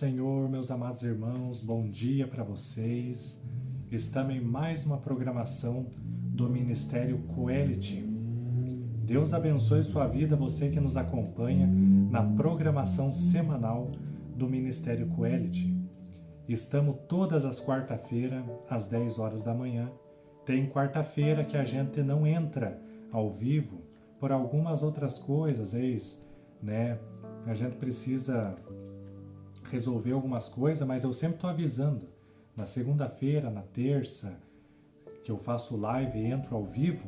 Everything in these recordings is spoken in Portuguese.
Senhor, meus amados irmãos, bom dia para vocês. Estamos em mais uma programação do Ministério Coelite. Deus abençoe sua vida, você que nos acompanha na programação semanal do Ministério Coelite. Estamos todas as quarta-feiras, às 10 horas da manhã. Tem quarta-feira que a gente não entra ao vivo por algumas outras coisas, né? A gente precisa resolver algumas coisas, mas eu sempre estou avisando. Na segunda-feira, na terça, que eu faço live e entro ao vivo,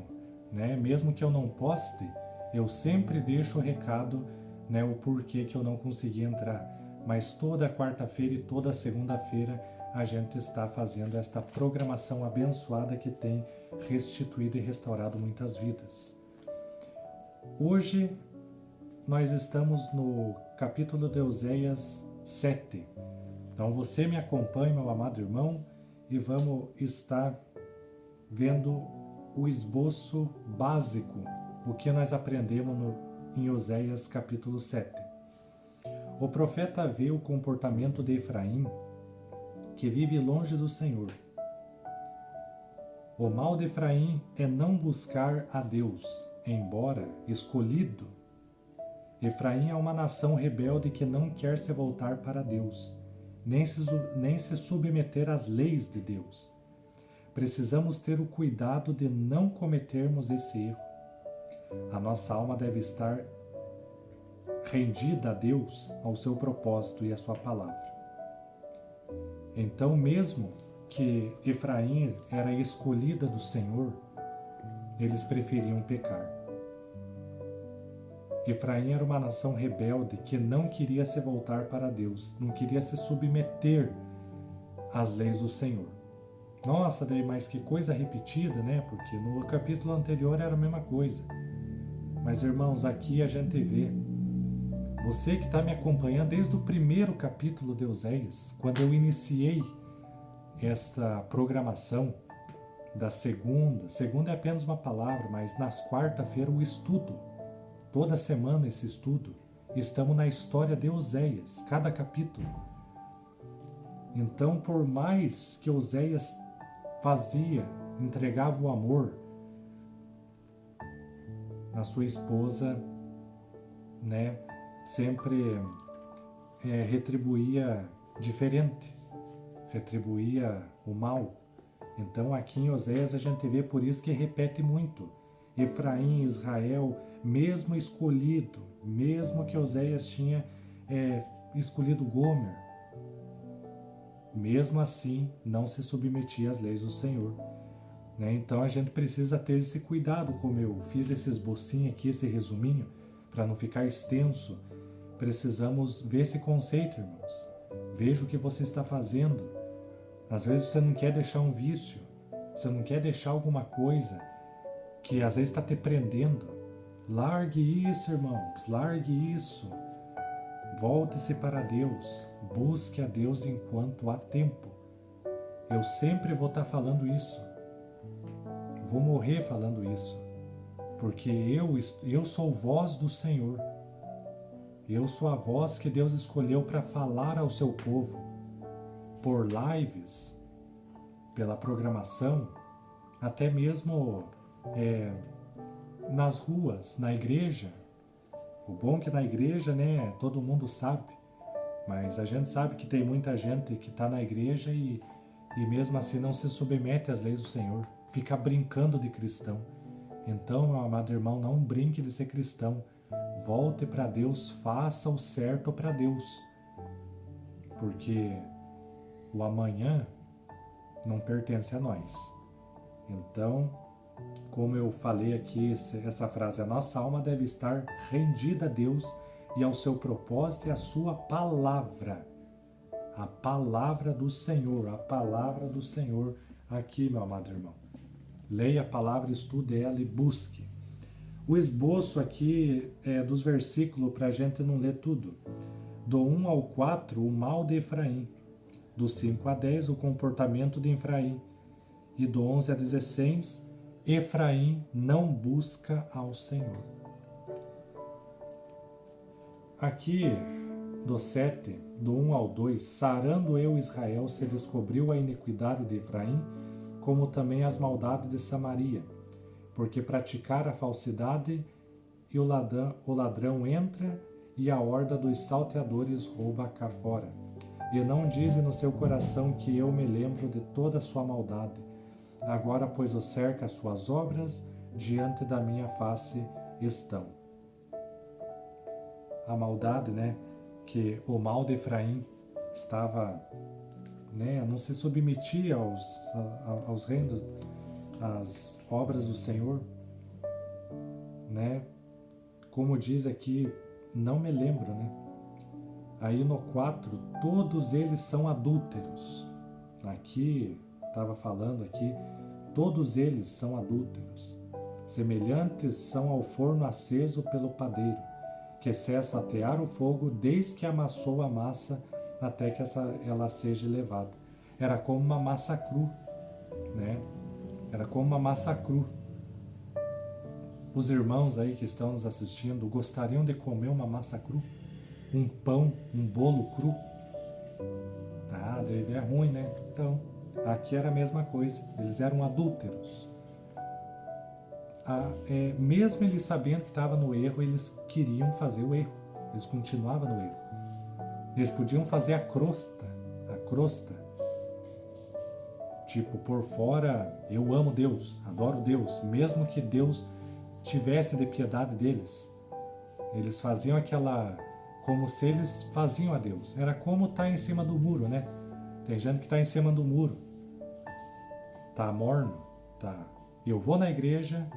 né? Mesmo que eu não poste, eu sempre deixo o recado, né? O porquê que eu não consegui entrar. Mas toda quarta-feira e toda segunda-feira a gente está fazendo esta programação abençoada que tem restituído e restaurado muitas vidas. Hoje nós estamos no capítulo de Oséias 7. Então você me acompanha, meu amado irmão, e vamos estar vendo o esboço básico, o que nós aprendemos em Oséias capítulo 7. O profeta vê o comportamento de Efraim, que vive longe do Senhor. O mal de Efraim é não buscar a Deus, embora escolhido. Efraim é uma nação rebelde que não quer se voltar para Deus, nem se submeter às leis de Deus. Precisamos ter o cuidado de não cometermos esse erro. A nossa alma deve estar rendida a Deus, ao seu propósito e à sua palavra. Então, mesmo que Efraim era escolhida do Senhor, eles preferiam pecar. Efraim era uma nação rebelde que não queria se voltar para Deus, não queria se submeter às leis do Senhor. Nossa, daí, mas que coisa repetida, né? Porque no capítulo anterior era a mesma coisa. Mas, irmãos, aqui a gente vê, você que está me acompanhando desde o primeiro capítulo de Oséias, quando eu iniciei esta programação da segunda é apenas uma palavra, mas nas quarta-feiras o estudo, toda semana esse estudo, estamos na história de Oséias, cada capítulo. Então, por mais que Oséias entregava o amor na sua esposa, né, sempre retribuía diferente, retribuía o mal. Então aqui em Oséias a gente vê, por isso que repete muito. Efraim, Israel, mesmo escolhido, mesmo que Oséias tinha escolhido Gomer, mesmo assim não se submetia às leis do Senhor. Né? Então a gente precisa ter esse cuidado, como eu fiz esse esbocinho aqui, esse resuminho, para não ficar extenso. Precisamos ver esse conceito, irmãos. Veja o que você está fazendo. Às vezes você não quer deixar um vício, você não quer deixar alguma coisa que às vezes está te prendendo. Largue isso, irmãos, largue isso. Volte-se para Deus, busque a Deus enquanto há tempo. Eu sempre vou estar falando isso. Vou morrer falando isso. Porque eu sou voz do Senhor. Eu sou a voz que Deus escolheu para falar ao seu povo. Por lives, pela programação, até mesmo nas ruas, na igreja. O bom é que na igreja, né, todo mundo sabe. Mas a gente sabe que tem muita gente que está na igreja e mesmo assim não se submete às leis do Senhor. Fica brincando de cristão. Então, meu amado irmão, não brinque de ser cristão. Volte para Deus, faça o certo para Deus. Porque o amanhã não pertence a nós. Então, como eu falei aqui, essa frase, a nossa alma deve estar rendida a Deus e ao seu propósito e à sua palavra. A palavra do Senhor, a palavra do Senhor aqui, meu amado irmão. Leia a palavra, estude ela e busque. O esboço aqui dos versículos, para a gente não ler tudo. Do 1 ao 4, o mal de Efraim. Do 5 a 10, o comportamento de Efraim. E do 11 a 16, Efraim não busca ao Senhor. Aqui, do 7, do 1 ao 2, sarando eu Israel, se descobriu a iniquidade de Efraim, como também as maldades de Samaria, porque praticar a falsidade e o ladrão entra e a horda dos salteadores rouba cá fora. E não dize no seu coração que eu me lembro de toda a sua maldade. Agora, pois, o cerca as suas obras, diante da minha face estão. A maldade, né, que o mal de Efraim estava, né, não se submetia aos reinos, às obras do Senhor, né, como diz aqui, não me lembro, né, aí no 4, todos eles são adúlteros, aqui, estava falando aqui, todos eles são adúlteros, semelhantes são ao forno aceso pelo padeiro, que cessa a atear o fogo desde que amassou a massa até que ela seja levada. Era como uma massa cru, né? Era como uma massa cru. Os irmãos aí que estão nos assistindo gostariam de comer uma massa cru? Um pão, um bolo cru? Ah, é ruim, né? Então, aqui era a mesma coisa. Eles eram adúlteros. Mesmo eles sabendo que estava no erro, eles queriam fazer o erro. Eles continuavam no erro. Eles podiam fazer a crosta. Tipo, por fora, eu amo Deus, adoro Deus, mesmo que Deus tivesse de piedade deles. Eles faziam aquela, como se eles faziam a Deus. Era como estar em cima do muro, né? Tem gente que está em cima do muro. Tá morno, tá. Eu vou na igreja,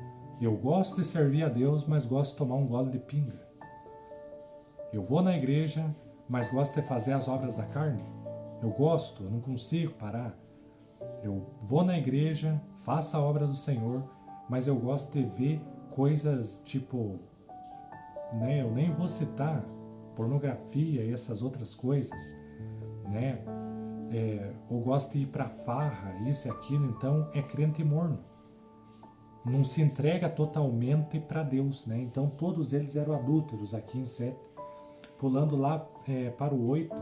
eu gosto de servir a Deus, mas gosto de tomar um gole de pinga. Eu vou na igreja, mas gosto de fazer as obras da carne. Eu gosto, eu não consigo parar. Eu vou na igreja, faço a obra do Senhor, mas eu gosto de ver coisas tipo, né, eu nem vou citar pornografia e essas outras coisas, né? Eu gosto de ir para farra, isso e aquilo, então é crente morno. Não se entrega totalmente para Deus, né? Então todos eles eram adúlteros aqui em 7. Pulando lá para o 8,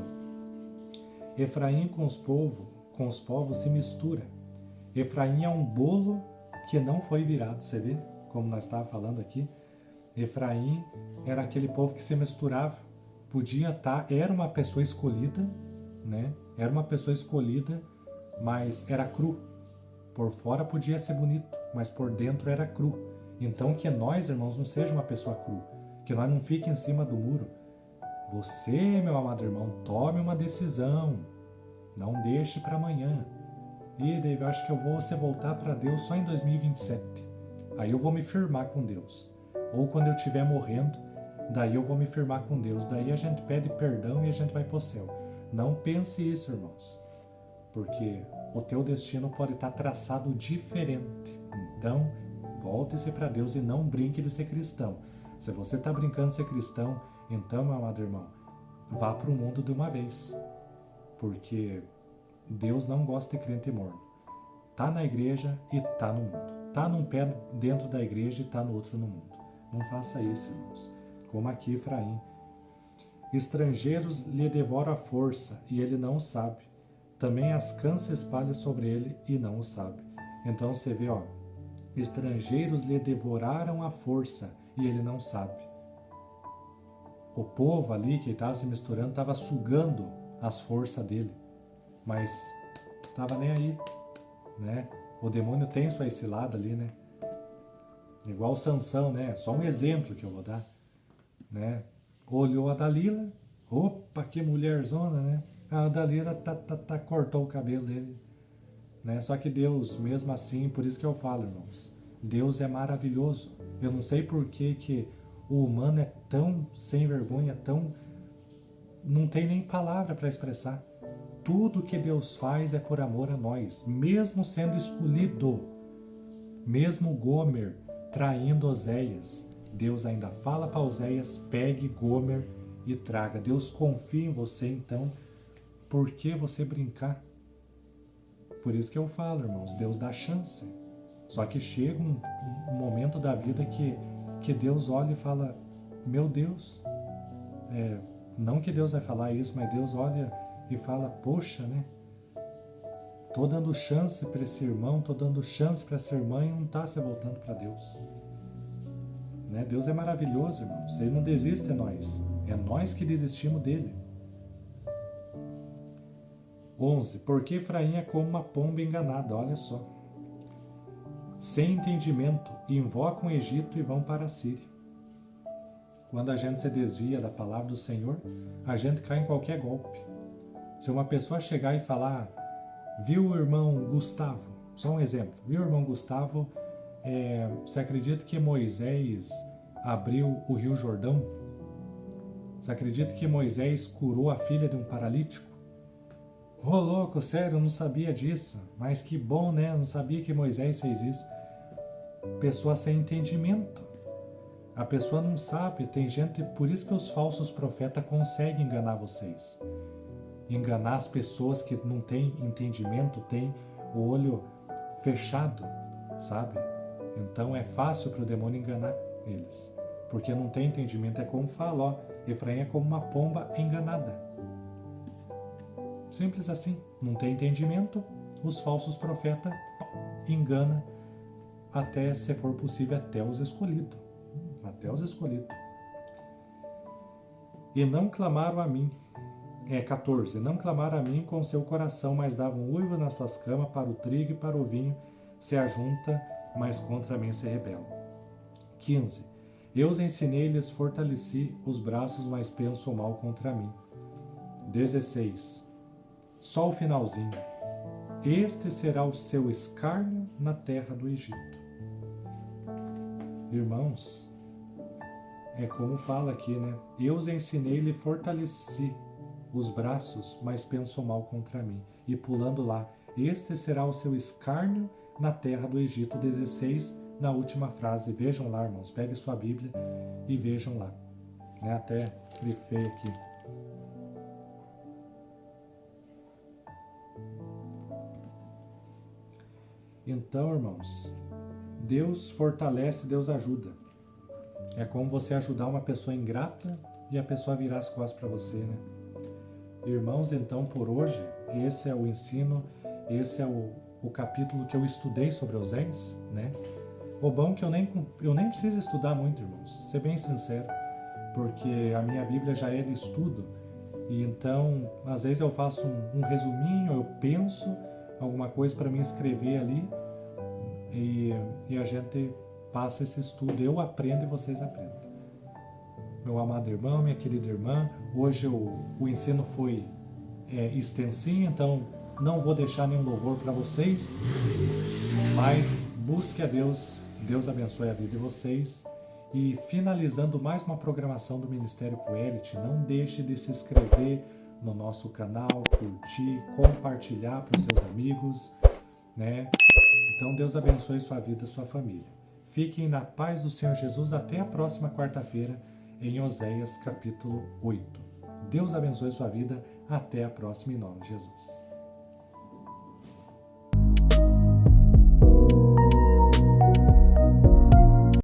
Efraim com os povos se mistura. Efraim é um bolo que não foi virado, você vê? Como nós estávamos falando aqui. Efraim era aquele povo que se misturava. Podia estar, era uma pessoa escolhida, né? Era uma pessoa escolhida, mas era cru. Por fora podia ser bonito, mas por dentro era cru. Então que nós, irmãos, não seja uma pessoa cru. Que nós não fique em cima do muro. Você, meu amado irmão, tome uma decisão. Não deixe para amanhã. E David, eu acho que eu vou voltar para Deus só em 2027. Aí eu vou me firmar com Deus. Ou quando eu estiver morrendo, daí eu vou me firmar com Deus. Daí a gente pede perdão e a gente vai para o céu. Não pense isso, irmãos. Porque o teu destino pode estar traçado diferente. Então, volte-se para Deus e não brinque de ser cristão. Se você está brincando de ser cristão, então, meu amado irmão, vá para o mundo de uma vez. Porque Deus não gosta de crente morno. Tá na igreja e tá no mundo. Tá num pé dentro da igreja e tá no outro no mundo. Não faça isso, irmãos. Como aqui Efraim. Estrangeiros lhe devoram a força e ele não o sabe. Também as cãs se espalham sobre ele e não o sabe. Então você vê, estrangeiros lhe devoraram a força e ele não sabe. O povo ali que estava se misturando estava sugando as forças dele, mas estava nem aí, né? O demônio tem sua cilada ali, né? Igual Sansão, né? Só um exemplo que eu vou dar, né? Olhou a Dalila, opa, que mulherzona, né? A Dalila cortou o cabelo dele, né? Só que Deus, mesmo assim, por isso que eu falo, irmãos, Deus é maravilhoso. Eu não sei por que o humano é tão sem vergonha, não tem nem palavra para expressar. Tudo que Deus faz é por amor a nós, mesmo sendo escolhido. Mesmo Gomer traindo Oséias, Deus ainda fala para Oséias, pegue Gomer e traga. Deus confia em você, então, por que você brincar? Por isso que eu falo, irmãos, Deus dá chance. Só que chega um momento da vida que Deus olha e fala, meu Deus, Não que Deus vai falar isso, mas Deus olha e fala, poxa, né? Tô dando chance para esse irmão, tô dando chance para essa irmã e não tá se voltando para Deus. Né? Deus é maravilhoso, irmãos. Ele não desiste de nós. É nós que desistimos dele. 11. Porque Efraim é como uma pomba enganada, olha só. Sem entendimento, invocam o Egito e vão para a Síria. Quando a gente se desvia da palavra do Senhor, a gente cai em qualquer golpe. Se uma pessoa chegar e falar, viu o irmão Gustavo, só um exemplo, viu o irmão Gustavo, você acredita que Moisés abriu o Rio Jordão? Você acredita que Moisés curou a filha de um paralítico? Ô louco, sério, eu não sabia disso, mas que bom, né? Eu não sabia que Moisés fez isso. Pessoa sem entendimento. A pessoa não sabe, tem gente, por isso que os falsos profetas conseguem enganar vocês. Enganar as pessoas que não têm entendimento, têm o olho fechado, sabe? Então é fácil para o demônio enganar eles, porque não tem entendimento. É como fala, ó, Efraim é como uma pomba enganada. Simples assim, não tem entendimento, os falsos profetas enganam até, se for possível, até os escolhidos. Até os escolhidos. E não clamaram a mim. 14. Não clamaram a mim com seu coração, mas davam uiva nas suas camas, para o trigo e para o vinho se ajunta, mas contra mim se rebelam. 15. Eu os ensinei e lhes fortaleci os braços, mas pensam mal contra mim. 16. Só o finalzinho. Este será o seu escárnio na terra do Egito. Irmãos, é como fala aqui, né? Eu os ensinei e lhe fortaleci os braços, mas pensam mal contra mim. E pulando lá, este será o seu escárnio na terra do Egito. 16, na última frase. Vejam lá, irmãos, pegue sua Bíblia e vejam lá. Né? Até grifei aqui. Então, irmãos, Deus fortalece, Deus ajuda. É como você ajudar uma pessoa ingrata e a pessoa virar as costas para você, né? Irmãos, então, por hoje, esse é o ensino, esse é o capítulo que eu estudei sobre Oséias, né? O bom é que eu nem preciso estudar muito, irmãos, ser bem sincero, porque a minha Bíblia já é de estudo, e então, às vezes eu faço um resuminho, eu penso alguma coisa para me escrever ali, e a gente passa esse estudo, eu aprendo e vocês aprendem. Meu amado irmão, minha querida irmã, hoje o ensino foi extensinho, então não vou deixar nenhum louvor para vocês, mas busque a Deus, Deus abençoe a vida de vocês. E finalizando mais uma programação do Ministério Coelite, não deixe de se inscrever no nosso canal, curtir, compartilhar para os seus amigos, né? Então Deus abençoe sua vida e sua família. Fiquem na paz do Senhor Jesus até a próxima quarta-feira em Oséias capítulo 8. Deus abençoe sua vida, até a próxima em nome de Jesus.